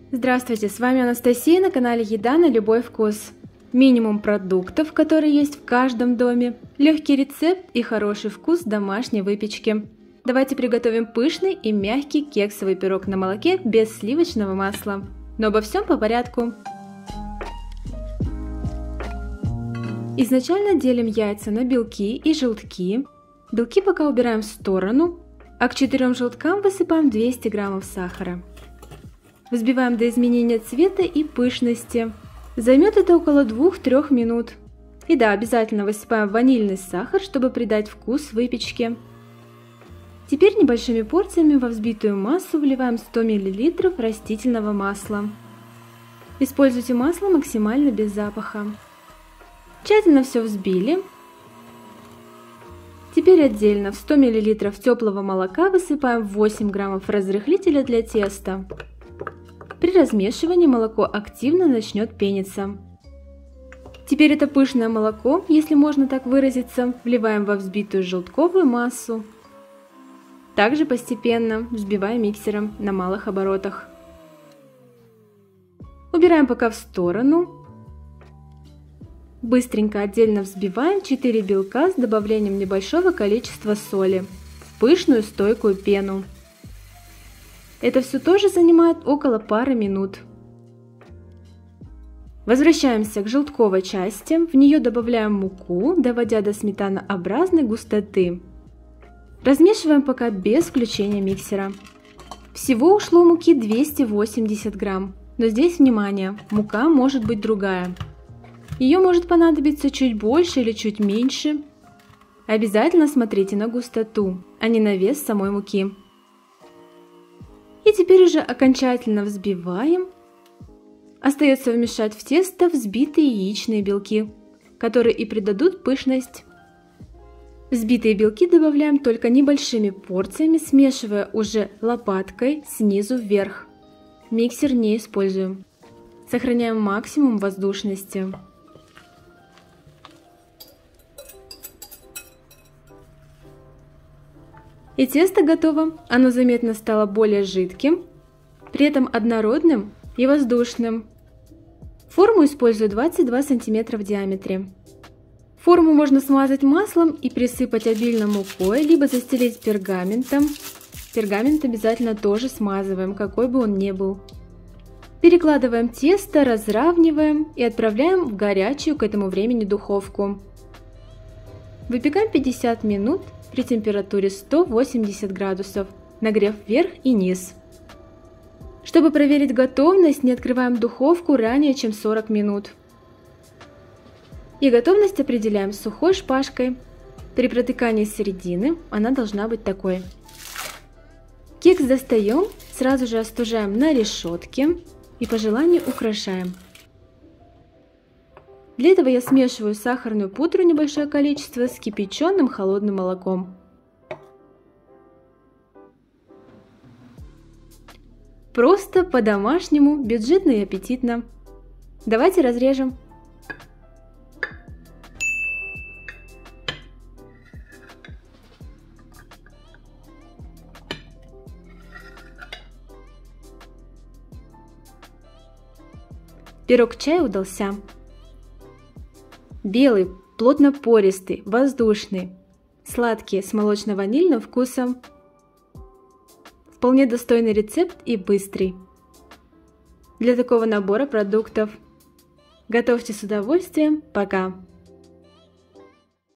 Здравствуйте, с вами Анастасия на канале Еда на любой вкус. Минимум продуктов, которые есть в каждом доме, легкий рецепт и хороший вкус домашней выпечки. Давайте приготовим пышный и мягкий кексовый пирог на молоке без сливочного масла. Но обо всем по порядку. Изначально делим яйца на белки и желтки. Белки пока убираем в сторону, а к 4 желткам высыпаем 200 граммов сахара. Взбиваем до изменения цвета и пышности. Займет это около 2-3 минут. И да, обязательно высыпаем ванильный сахар, чтобы придать вкус выпечке. Теперь небольшими порциями во взбитую массу вливаем 100 мл растительного масла. Используйте масло максимально без запаха. Тщательно все взбили. Теперь отдельно в 100 мл теплого молока высыпаем 8 граммов разрыхлителя для теста. При размешивании молоко активно начнет пениться. Теперь это пышное молоко, если можно так выразиться, вливаем во взбитую желтковую массу. Также постепенно взбиваем миксером на малых оборотах. Убираем пока в сторону. Быстренько отдельно взбиваем 4 белка с добавлением небольшого количества соли в пышную стойкую пену. Это все тоже занимает около пары минут. Возвращаемся к желтковой части. В нее добавляем муку, доводя до сметанообразной густоты. Размешиваем пока без включения миксера. Всего ушло муки 280 грамм. Но здесь внимание, мука может быть другая. Ее может понадобиться чуть больше или чуть меньше. Обязательно смотрите на густоту, а не на вес самой муки. И теперь уже окончательно взбиваем. Остается вмешать в тесто взбитые яичные белки, которые и придадут пышность. Взбитые белки добавляем только небольшими порциями, смешивая уже лопаткой снизу вверх. Миксер не используем. Сохраняем максимум воздушности. И тесто готово, оно заметно стало более жидким, при этом однородным и воздушным. Форму использую 22 см в диаметре. Форму можно смазать маслом и присыпать обильно мукой, либо застелить пергаментом. Пергамент обязательно тоже смазываем, какой бы он ни был. Перекладываем тесто, разравниваем и отправляем в горячую к этому времени духовку. Выпекаем 50 минут при температуре 180 градусов, нагрев вверх и низ. Чтобы проверить готовность, не открываем духовку ранее, чем 40 минут. И готовность определяем сухой шпажкой. При протыкании середины она должна быть такой. Кекс достаем, сразу же остужаем на решетке и по желанию украшаем. Для этого я смешиваю сахарную пудру небольшое количество с кипяченым холодным молоком. Просто по-домашнему, бюджетно и аппетитно. Давайте разрежем. Пирог-чай удался. Белый, плотно-пористый, воздушный, сладкий с молочно-ванильным вкусом. Вполне достойный рецепт и быстрый. Для такого набора продуктов готовьте с удовольствием. Пока!